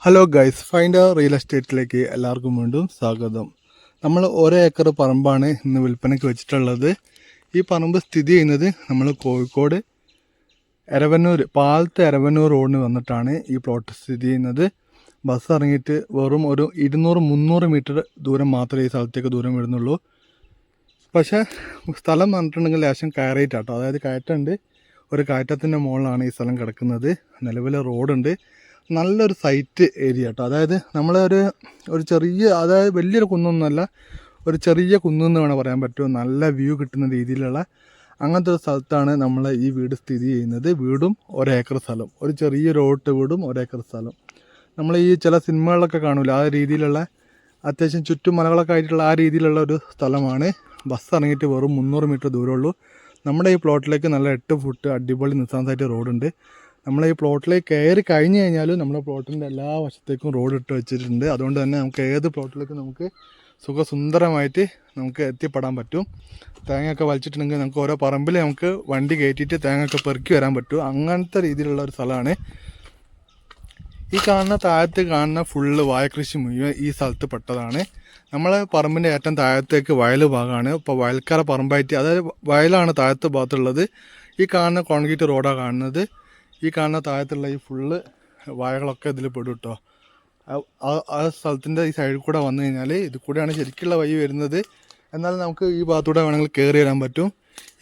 Hello guys, find real എസ്റ്റേറ്റിലേക്ക് എല്ലാവർക്കും വീണ്ടും സ്വാഗതം. നമ്മൾ 1 ഏക്കർ പറമ്പാണ് ഇന്ന് വിൽപ്പനയ്ക്ക് വെച്ചിട്ടുള്ളത്. ഈ പറമ്പ് സ്ഥിതി ചെയ്യുന്നത് നമ്മൾ കോഴിക്കോട് എരവന്നൂർ പാലത്ത് എരവന്നൂർ റോഡിന് വന്നിട്ടാണ് ഈ പ്ലോട്ട് സ്ഥിതി ചെയ്യുന്നത്. ബസ് ഇറങ്ങിയിട്ട് വെറും ഒരു 200-300 മീറ്റർ ദൂരം മാത്രമേ ഈ സ്ഥലത്തേക്ക് ദൂരം വരുന്നുള്ളൂ. പക്ഷേ സ്ഥലം പറഞ്ഞിട്ടുണ്ടെങ്കിൽ ലേശം കയറിയിട്ടാട്ടോ, അതായത് കയറ്റമുണ്ട്. ഒരു കയറ്റത്തിൻ്റെ മുകളിലാണ് ഈ സ്ഥലം കിടക്കുന്നത്. നിലവിൽ റോഡുണ്ട്. നല്ലൊരു സൈറ്റ് ഏരിയ കേട്ടോ. അതായത് ഒരു ചെറിയ, അതായത് വലിയൊരു കുന്നൊന്നുമല്ല, ഒരു ചെറിയ കുന്നെന്ന് വേണം പറയാൻ പറ്റുമോ. നല്ല വ്യൂ കിട്ടുന്ന രീതിയിലുള്ള അങ്ങനത്തെ ഒരു സ്ഥലത്താണ് നമ്മൾ ഈ വീട് സ്ഥിതി ചെയ്യുന്നത്. വീടും 1 ഏക്കർ സ്ഥലം, ഒരു ചെറിയ റോഡ് വീടും 1 ഏക്കർ സ്ഥലം. നമ്മൾ ഈ ചില സിനിമകളിലൊക്കെ കാണൂല, ആ രീതിയിലുള്ള അത്യാവശ്യം ചുറ്റും മലകളൊക്കെ ആയിട്ടുള്ള ആ രീതിയിലുള്ള ഒരു സ്ഥലമാണ്. ബസ് ഇറങ്ങിയിട്ട് വെറും 300 മീറ്റർ ദൂരമുള്ളൂ. നമ്മുടെ ഈ പ്ലോട്ടിലേക്ക് നല്ല 8 ഫുട്ട് അടിപൊളി നിസ്സാന്തായിട്ട് റോഡുണ്ട്. നമ്മൾ ഈ പ്ലോട്ടിലേക്ക് കയറി കഴിഞ്ഞ് കഴിഞ്ഞാലും നമ്മുടെ പ്ലോട്ടിൻ്റെ എല്ലാ വശത്തേക്കും റോഡ് ഇട്ട് വെച്ചിട്ടുണ്ട്. അതുകൊണ്ട് തന്നെ നമുക്ക് ഏത് പ്ലോട്ടിലേക്കും നമുക്ക് സുഖസുന്ദരമായിട്ട് നമുക്ക് എത്തിപ്പെടാൻ പറ്റും. തേങ്ങയൊക്കെ വലിച്ചിട്ടുണ്ടെങ്കിൽ നമുക്ക് ഓരോ പറമ്പിൽ നമുക്ക് വണ്ടി കയറ്റിയിട്ട് തേങ്ങയൊക്കെ പെറുക്കി വരാൻ പറ്റും. അങ്ങനത്തെ രീതിയിലുള്ള ഒരു സ്ഥലമാണ്. ഈ താഴത്ത് കാണുന്ന ഫുള്ള് വാഴക്കൃഷി മുഴുവൻ ഈ സ്ഥലത്ത് പെട്ടതാണ്. നമ്മളെ പറമ്പിൻ്റെ ഏറ്റവും താഴത്തേക്ക് വയൽ ഭാഗമാണ്. ഇപ്പോൾ വയൽക്കാര പറമ്പായിട്ട്, അതായത് വയലാണ് താഴത്തെ ഭാഗത്തുള്ളത്. ഈ കാണുന്ന കോൺക്രീറ്റ് റോഡാണ് കാണുന്നത്. ഈ കാണുന്ന താഴത്തുള്ള ഈ ഫുള്ള് വാഴകളൊക്കെ ഇതിൽ പെടും കേട്ടോ. ആ സ്ഥലത്തിൻ്റെ ഈ സൈഡിൽ കൂടെ വന്നു കഴിഞ്ഞാൽ ഇത് കൂടെയാണ് ശരിക്കുള്ള വഴി വരുന്നത്. എന്നാൽ നമുക്ക് ഈ ഭാഗത്തൂടെ വേണമെങ്കിൽ കയറി വരാൻ പറ്റും.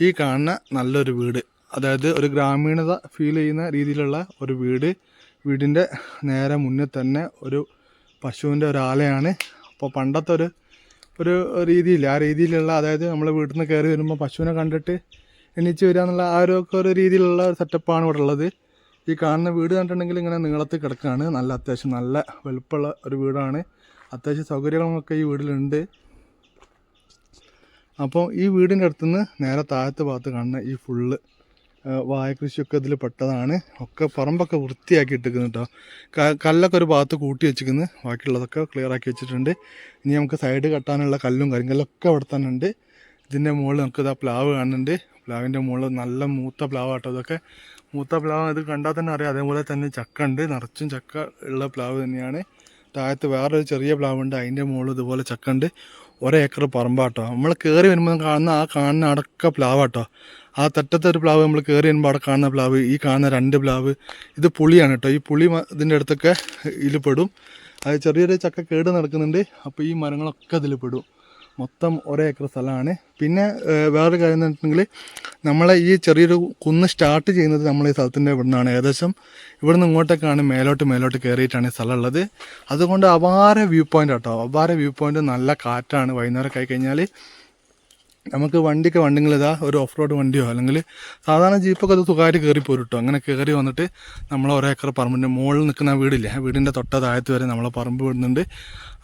ഈ കാണുന്ന നല്ലൊരു വീട്, അതായത് ഒരു ഗ്രാമീണത ഫീൽ ചെയ്യുന്ന രീതിയിലുള്ള ഒരു വീടിൻ്റെ നേരെ മുന്നിൽ തന്നെ ഒരു പശുവിൻ്റെ ഒരു ആലയാണ്. അപ്പോൾ പണ്ടത്തെ ഒരു രീതിയില്ല, ആ രീതിയിലുള്ള, അതായത് നമ്മൾ വീട്ടിൽ നിന്ന് കയറി വരുമ്പോൾ പശുവിനെ കണ്ടിട്ട് എണീച്ച് വരിക എന്നുള്ള ആ ഒരു രീതിയിലുള്ള ഒരു സെറ്റപ്പാണ് ഇവിടെ ഉള്ളത്. ഈ കാണുന്ന വീട് കണ്ടിട്ടുണ്ടെങ്കിൽ ഇങ്ങനെ നീളത്തിൽ കിടക്കുകയാണ്. അത്യാവശ്യം നല്ല വലുപ്പമുള്ള ഒരു വീടാണ്. അത്യാവശ്യം സൗകര്യങ്ങളൊക്കെ ഈ വീട്ടിലുണ്ട്. അപ്പോൾ ഈ വീടിൻ്റെ അടുത്തുനിന്ന് നേരെ താഴത്തെ ഭാഗത്ത് കാണുന്ന ഈ ഫുള്ള് വാഴക്കൃഷിയൊക്കെ ഇതിൽ പെട്ടതാണ്. ഒക്കെ പറമ്പൊക്കെ വൃത്തിയാക്കി ഇട്ടിരിക്കുന്നു കേട്ടോ. കല്ലൊക്കെ ഒരു ഭാഗത്ത് കൂട്ടി വെച്ചിരിക്കുന്നു, ബാക്കിയുള്ളതൊക്കെ ക്ലിയർ ആക്കി വെച്ചിട്ടുണ്ട്. ഇനി നമുക്ക് സൈഡ് കെട്ടാനുള്ള കല്ലും കരിങ്കല്ലൊക്കെ അവിടെ തന്നെ ഉണ്ട്. ഇതിൻ്റെ മുകളിൽ നമുക്ക് ഇതാ പ്ലാവ് കാണുന്നുണ്ട്. പ്ലാവിൻ്റെ മുകളിൽ നല്ല മൂത്ത പ്ലാവ് കേട്ടോ. ഇതൊക്കെ മൂത്ത പ്ലാവ്, ഇത് കണ്ടാൽ തന്നെ അറിയാം. അതേപോലെ തന്നെ ചക്ക ഉണ്ട്, നിറച്ചും ചക്ക ഉള്ള പ്ലാവ് തന്നെയാണ്. താഴത്ത് വേറൊരു ചെറിയ പ്ലാവ് ഉണ്ട്, അതിൻ്റെ മുകളിൽ ഇതുപോലെ ചക്ക ഉണ്ട്. 1 ഏക്കർ പറമ്പാട്ടോ. നമ്മൾ കയറി വരുമ്പോൾ കാണുന്ന അടക്ക പ്ലാവ് കേട്ടോ. ആ തെറ്റത്തെ ഒരു പ്ലാവ് നമ്മൾ കയറി വരുമ്പോൾ അവിടെ കാണുന്ന പ്ലാവ്, ഈ കാണുന്ന 2 പ്ലാവ്, ഇത് പുളിയാണ് കേട്ടോ. ഈ പുളി ഇതിൻ്റെ അടുത്തൊക്കെ ഇതിൽ പെടും. അത് ചെറിയൊരു ചക്ക കേട് നടക്കുന്നുണ്ട്. അപ്പോൾ ഈ മരങ്ങളൊക്കെ ഇതിൽ പെടും. മൊത്തം 1 ഏക്കർ സ്ഥലമാണ്. പിന്നെ വേറൊരു കാര്യം എന്ന് വെച്ചിട്ടുണ്ടെങ്കിൽ, നമ്മളെ ഈ ചെറിയൊരു കുന്ന് സ്റ്റാർട്ട് ചെയ്യുന്നത് നമ്മൾ ഈ സ്ഥലത്തിൻ്റെ ഇവിടെ നിന്നാണ്. ഏകദേശം ഇവിടെ നിന്ന് ഇങ്ങോട്ടേക്കാണ് മേലോട്ട് കയറിയിട്ടാണ് ഈ സ്ഥലം ഉള്ളത്. അതുകൊണ്ട് അപാര വ്യൂ പോയിൻ്റ് കേട്ടോ. അപാര വ്യൂ പോയിൻ്റ്, നല്ല കാറ്റാണ്. വൈകുന്നേരമൊക്കെ ആയി കഴിഞ്ഞാൽ നമുക്ക് വണ്ടികൾ ഇതാ ഒരു ഓഫ് റോഡ് വണ്ടിയോ അല്ലെങ്കിൽ സാധാരണ ജീപ്പൊക്കെ അത് സുഖമായിട്ട് കയറി പോരും കേട്ടോ. അങ്ങനെ കയറി വന്നിട്ട് നമ്മൾ 1 ഏക്കർ പറമ്പിൻ്റെ മുകളിൽ നിൽക്കുന്ന വീടില്ലേ, ആ വീടിൻ്റെ താഴത്ത് വരെ നമ്മളെ പറമ്പ് വിടുന്നുണ്ട്.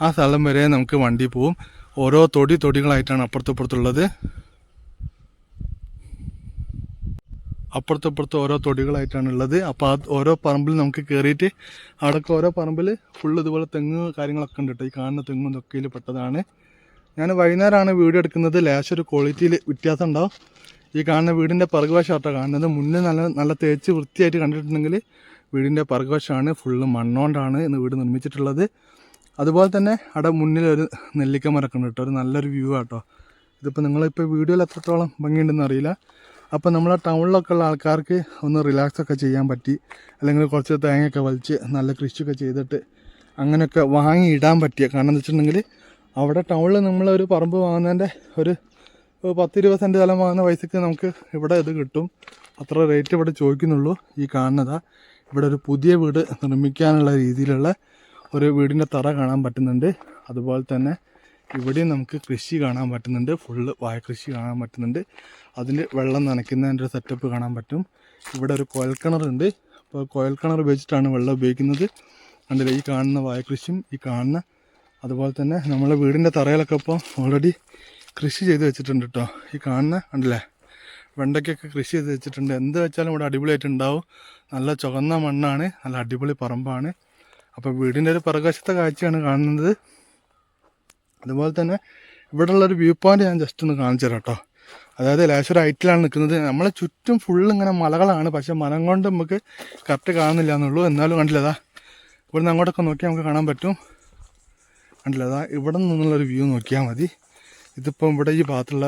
ആ സ്ഥലം വരെ നമുക്ക് വണ്ടി പോവും. ഓരോ തൊടികളായിട്ടാണ് അപ്പുറത്തുള്ളത്. ഓരോ തൊടികളായിട്ടാണ് ഉള്ളത്. അപ്പോൾ ആ ഓരോ പറമ്പിൽ നമുക്ക് കയറിയിട്ട് അവിടെയൊക്കെ ഓരോ പറമ്പിൽ ഫുള്ള് ഇതുപോലെ തെങ്ങ് കാര്യങ്ങളൊക്കെ ഉണ്ട് കേട്ടോ. ഈ കാണുന്ന തെങ്ങും തൊക്കയിൽ പെട്ടതാണ്. ഞാൻ വൈകുന്നേരമാണ് വീഡിയോ എടുക്കുന്നത്. ലേശൊരു ക്വാളിറ്റിയിൽ വ്യത്യാസം ഉണ്ടാവും. ഈ കാണുന്ന വീടിൻ്റെ പിറകുവശമാട്ടോ കാണുന്നത്. മുന്നേ നല്ല തേച്ച് വൃത്തിയായിട്ട് കണ്ടിട്ടുണ്ടെങ്കിൽ വീടിൻ്റെ പിറകുവശമാണ്. ഫുള്ള് മണ്ണോണ്ടാണ് ഇന്ന് വീട് നിർമ്മിച്ചിട്ടുള്ളത്. അതുപോലെ തന്നെ അവിടെ മുന്നിലൊരു നെല്ലിക്ക മരമൊക്കെ ഉണ്ട് കേട്ടോ. ഒരു നല്ലൊരു വ്യൂ ആട്ടോ. ഇതിപ്പോൾ നിങ്ങളിപ്പോൾ വീഡിയോയിൽ എത്രത്തോളം ഭംഗിയുണ്ടെന്ന് അറിയില്ല. അപ്പോൾ നമ്മളെ ടൗണിലൊക്കെ ഉള്ള ആൾക്കാർക്ക് ഒന്ന് റിലാക്സൊക്കെ ചെയ്യാൻ പറ്റി, അല്ലെങ്കിൽ കുറച്ച് തേങ്ങയൊക്കെ വലിച്ച് നല്ല കൃഷിയൊക്കെ ചെയ്തിട്ട് അങ്ങനെയൊക്കെ വാങ്ങി ഇടാൻ പറ്റിയ, കാരണം എന്ന് വെച്ചിട്ടുണ്ടെങ്കിൽ അവിടെ ടൗണിൽ നമ്മളൊരു പറമ്പ് വാങ്ങുന്നതിൻ്റെ ഒരു 10-20 സെൻറ്റ് സ്ഥലം വാങ്ങുന്ന പൈസക്ക് നമുക്ക് ഇവിടെ ഇത് കിട്ടും. അത്ര റേറ്റ് ഇവിടെ ചോദിക്കുന്നുള്ളൂ. ഈ കാണുന്നതാ ഇവിടെ ഒരു പുതിയ വീട് നിർമ്മിക്കാനുള്ള രീതിയിലുള്ള ഒരു വീടിൻ്റെ തറ കാണാൻ പറ്റുന്നുണ്ട്. അതുപോലെ തന്നെ ഇവിടെയും നമുക്ക് കൃഷി കാണാൻ പറ്റുന്നുണ്ട്. ഫുള്ള് വാഴക്കൃഷി കാണാൻ പറ്റുന്നുണ്ട്. അതിൽ വെള്ളം നനയ്ക്കുന്നതിൻ്റെ ഒരു സെറ്റപ്പ് കാണാൻ പറ്റും. ഇവിടെ ഒരു കുഴൽക്കിണറുണ്ട്. അപ്പോൾ കുഴൽക്കിണർ ഉപയോഗിച്ചിട്ടാണ് വെള്ളം ഉപയോഗിക്കുന്നത്. കണ്ടില്ലേ, ഈ കാണുന്ന വാഴക്കൃഷിയും ഈ കാണുന്ന, അതുപോലെ തന്നെ നമ്മളെ വീടിൻ്റെ തറയിലൊക്കെ ഇപ്പോൾ ഓൾറെഡി കൃഷി ചെയ്ത് വെച്ചിട്ടുണ്ട് കേട്ടോ. ഈ കാണുന്ന കണ്ടില്ലേ, വെണ്ടയ്ക്കൊക്കെ കൃഷി ചെയ്ത് വെച്ചിട്ടുണ്ട്. എന്ത് വെച്ചാലും ഇവിടെ അടിപൊളിയായിട്ടുണ്ടാവും. നല്ല ചുവന്ന മണ്ണാണ്, നല്ല അടിപൊളി പറമ്പാണ്. അപ്പോൾ വീടിൻ്റെ ഒരു പിറകുവശത്തെ കാഴ്ചയാണ് കാണുന്നത്. അതുപോലെ തന്നെ ഇവിടെയുള്ളൊരു വ്യൂ പോയിൻ്റ് ഞാൻ ജസ്റ്റ് ഒന്ന് കാണിച്ചു തരാം കേട്ടോ. അതായത് ലേശൊരു ഹൈറ്റിലാണ് നിൽക്കുന്നത്. നമ്മളെ ചുറ്റും ഫുള്ള് ഇങ്ങനെ മലകളാണ്, പക്ഷേ മരം കൊണ്ട് നമുക്ക് കറക്റ്റ് കാണുന്നില്ല എന്നുള്ളൂ. എന്നാലും കണ്ടില്ലതാ ഇവിടുന്ന് അങ്ങോട്ടൊക്കെ നോക്കിയാൽ നമുക്ക് കാണാൻ പറ്റും. കണ്ടില്ല, അതാ ഇവിടെ നിന്നുള്ളൊരു വ്യൂ നോക്കിയാൽ മതി. ഇതിപ്പം ഇവിടെ ഈ ഭാഗത്തുള്ള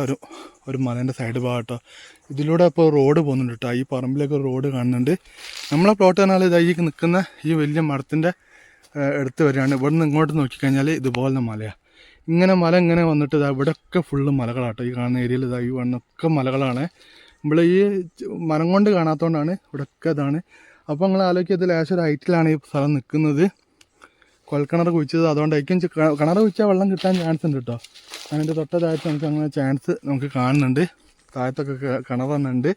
ഒരു മലേൻ്റെ സൈഡ് ഭാഗട്ടോ. ഇതിലൂടെ ഇപ്പോൾ റോഡ് പോകുന്നുണ്ട് കേട്ടോ. ഈ പറമ്പിലേക്ക് ഒരു റോഡ് കാണുന്നുണ്ട്. നമ്മളെ പ്ലോട്ട് പറഞ്ഞാൽ ഇതാ ഈ നിൽക്കുന്ന ഈ വലിയ മരത്തിൻ്റെ എടുത്ത് വരികയാണ്. ഇവിടെ നിന്ന് ഇങ്ങോട്ട് നോക്കിക്കഴിഞ്ഞാൽ ഇതുപോലെ മലയാണ്. മല ഇങ്ങനെ വന്നിട്ട് ഇതാ ഇവിടെയൊക്കെ ഫുള്ള് മലകളാട്ടോ. ഈ കാണുന്ന ഏരിയയിൽ ഇതാ ഈ വണ്ണൊക്കെ മലകളാണ്. നമ്മൾ ഈ മരം കൊണ്ട് കാണാത്തതുകൊണ്ടാണ് ഇവിടെയൊക്കെ ഇതാണ്. അപ്പോൾ നിങ്ങൾ ആലോചിക്കുക, ഇത് ലേശം ഒരു ഹൈറ്റിലാണ് ഈ സ്ഥലം നിൽക്കുന്നത്. കുഴൽക്കിണർ കുഴിച്ചത് അതുകൊണ്ടായിരിക്കും. കിണർ കുഴിച്ചാൽ വെള്ളം കിട്ടാൻ ചാൻസ് ഉണ്ട് കേട്ടോ. അതിൻ്റെ തൊട്ടതായിട്ട് നമുക്ക് അങ്ങനെ ചാൻസ് നമുക്ക് കാണുന്നുണ്ട്. താഴത്തൊക്കെ കിണർ തന്നെ ഉണ്ട്.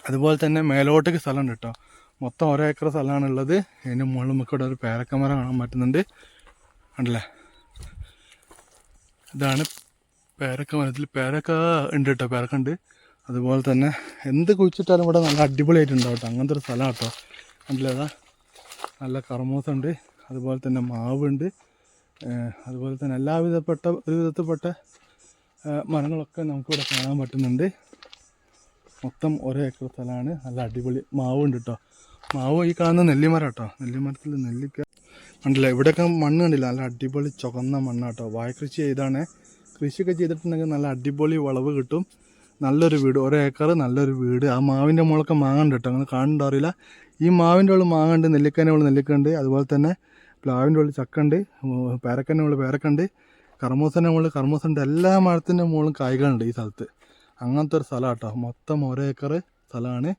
അതുപോലെ തന്നെ മേലോട്ടേക്ക് സ്ഥലമുണ്ട് കേട്ടോ. മൊത്തം 1 ഏക്കർ സ്ഥലമാണുള്ളത്. അതിൻ്റെ മുകളിൽ നമുക്ക് ഇവിടെ ഒരു പേരക്കമരം കാണാൻ പറ്റുന്നുണ്ട്. കണ്ടില്ലേ, ഇതാണ് പേരക്കമരത്തിൽ പേരക്ക ഉണ്ട് കേട്ടോ. പേരക്കുണ്ട്. അതുപോലെ തന്നെ എന്ത് കുഴിച്ചിട്ടാലും ഇവിടെ നല്ല അടിപൊളിയായിട്ടുണ്ടാവും കേട്ടോ. അങ്ങനത്തെ ഒരു സ്ഥലം കേട്ടോ. കണ്ടില്ലേ, അതാ നല്ല കർമൂസുണ്ട്. അതുപോലെ തന്നെ മാവുണ്ട്. അതുപോലെ തന്നെ ഒരു വിധത്തിൽപ്പെട്ട മരങ്ങളൊക്കെ നമുക്കിവിടെ കാണാൻ പറ്റുന്നുണ്ട്. മൊത്തം 1 ഏക്കർ സ്ഥലമാണ്. നല്ല അടിപൊളി മാവുണ്ട് കേട്ടോ. മാവ് ഈ കാണുന്ന നെല്ലിമരം കേട്ടോ. നെല്ലിമരത്തിൽ നെല്ലിക്ക കണ്ടില്ല. ഇവിടെയൊക്കെ മണ്ണ് കണ്ടില്ല, നല്ല അടിപൊളി ചുവന്ന മണ്ണാട്ടോ. വാഴക്കൃഷി ചെയ്താണ്. കൃഷിയൊക്കെ ചെയ്തിട്ടുണ്ടെങ്കിൽ നല്ല അടിപൊളി വിളവ് കിട്ടും. നല്ലൊരു വീട്, 1 ഏക്കർ നല്ലൊരു വീട്. ആ മാവിൻ്റെ മുകളൊക്കെ മാങ്ങുണ്ട് കേട്ടോ. അങ്ങനെ കാണുന്നുണ്ടാവില്ല. ഈ മാവിൻ്റെ ഉള്ളിൽ മാങ്ങുണ്ട്, നെല്ലിക്കേൻ്റെ ഉള്ളിൽ നെല്ലിക്കുണ്ട്. അതുപോലെ തന്നെ പ്ലാവിൻ്റെ ഉള്ളിൽ ചക്കുണ്ട്, പേരക്കൻ്റെ ഉള്ളിൽ പേരക്കുണ്ട്, കർമൂസൻ്റെ മുകളിൽ കർമൂസുണ്ട്. എല്ലാ മരത്തിൻ്റെ മുകളിലും കായ്കളുണ്ട് ഈ സ്ഥലത്ത്. അങ്ങനത്തെ ഒരു സ്ഥലം കേട്ടോ. മൊത്തം 1 ഏക്കർ സ്ഥലമാണ്.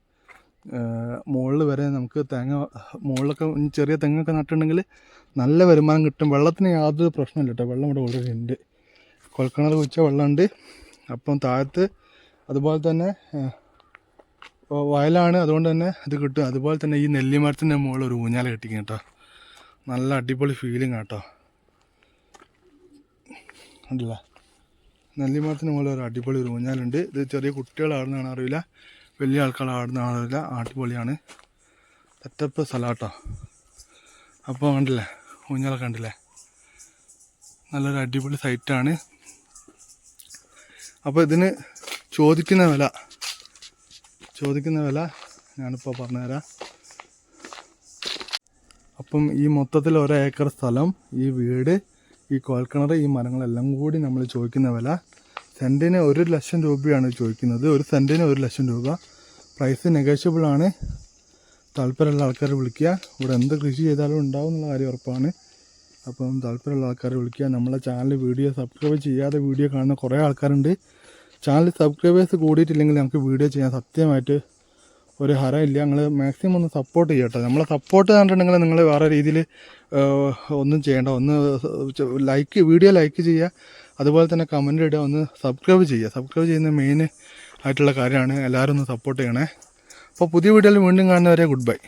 മുകളിൽ വരെ നമുക്ക് മുകളിലൊക്കെ ചെറിയ തെങ്ങൊക്കെ നട്ടിട്ടുണ്ടെങ്കിൽ നല്ല വരുമാനം കിട്ടും. വെള്ളത്തിന് യാതൊരു പ്രശ്നമില്ല കേട്ടോ. വെള്ളം ഇവിടെ ഓൾറെഡി ഉണ്ട്. കുഴൽക്കിണർ കുഴിച്ച വെള്ളമുണ്ട്. അപ്പം താഴത്ത് അതുപോലെ തന്നെ വയലാണ്, അതുകൊണ്ട് തന്നെ ഇത് കിട്ടും. അതുപോലെ തന്നെ ഈ നെല്ലിമരത്തിൻ്റെ മുകളിൽ ഒരു ഊഞ്ഞാൽ കെട്ടിക്കും കേട്ടോ. നല്ല അടിപൊളി ഫീലിംഗ് കേട്ടോ. കണ്ടില്ല, നെല്ലിമരത്തിന് മുകളിൽ ഒരു അടിപൊളി ഒരു ഊഞ്ഞാലുണ്ട്. ഇത് ചെറിയ കുട്ടികൾ ആടുന്നതാണ് അറിയില്ല, വലിയ ആൾക്കാർ ആടുന്നതാണ് അറിയില്ല. അടിപൊളിയാണ്, സെറ്റപ്പ് സ്ഥലം കേട്ടോ. അപ്പോൾ കണ്ടില്ലേ, ഊഞ്ഞാലൊക്കെ കണ്ടില്ലേ, നല്ലൊരു അടിപൊളി സൈറ്റാണ്. അപ്പോൾ ഇതിന് ചോദിക്കുന്ന വില ഞാനിപ്പോൾ പറഞ്ഞുതരാം. അപ്പം ഈ മൊത്തത്തിൽ 1 ഏക്കർ സ്ഥലം, ഈ വീട്, ഈ കുഴൽക്കിണർ, ഈ മരങ്ങളെല്ലാം കൂടി നമ്മൾ ചോദിക്കുന്ന വില സെൻറ്റിന് 1 ലക്ഷം രൂപയാണ് ചോദിക്കുന്നത്. ഒരു സെൻറ്റിന് 1 ലക്ഷം രൂപ. പ്രൈസ് നെഗോഷ്യബിളാണ്. താല്പര്യമുള്ള ആൾക്കാരെ വിളിക്കുക. ഇവിടെ എന്ത് കൃഷി ചെയ്താലും ഉണ്ടാവും എന്നുള്ള കാര്യം ഉറപ്പാണ്. അപ്പം താല്പര്യമുള്ള ആൾക്കാരെ വിളിക്കുക. നമ്മളെ ചാനൽ വീഡിയോ സബ്സ്ക്രൈബ് ചെയ്യാതെ വീഡിയോ കാണുന്ന കുറേ ആൾക്കാരുണ്ട്. ചാനൽ സബ്സ്ക്രൈബേഴ്സ് കൂടിയിട്ടില്ലെങ്കിൽ നമുക്ക് വീഡിയോ ചെയ്യാൻ സത്യമായിട്ട് ഒരു ഹരമില്ല. നിങ്ങൾ മാക്സിമം ഒന്ന് സപ്പോർട്ട് ചെയ്യട്ടോ. നമ്മളെ സപ്പോർട്ട് കണ്ടിട്ടുണ്ടെങ്കിൽ നിങ്ങൾ വേറെ രീതിയിൽ ഒന്നും ചെയ്യേണ്ട. ഒന്ന് വീഡിയോ ലൈക്ക് ചെയ്യുക, അതുപോലെ തന്നെ കമൻ്റ് ഇടുക, ഒന്ന് സബ്സ്ക്രൈബ് ചെയ്യുക. സബ്സ്ക്രൈബ് ചെയ്യുന്ന മെയിൻ ആയിട്ടുള്ള കാര്യമാണ്. എല്ലാവരും ഒന്ന് സപ്പോർട്ട് ചെയ്യണേ. അപ്പോൾ പുതിയ വീഡിയോയിൽ വീണ്ടും കാണുന്നവരെ ഗുഡ് ബൈ.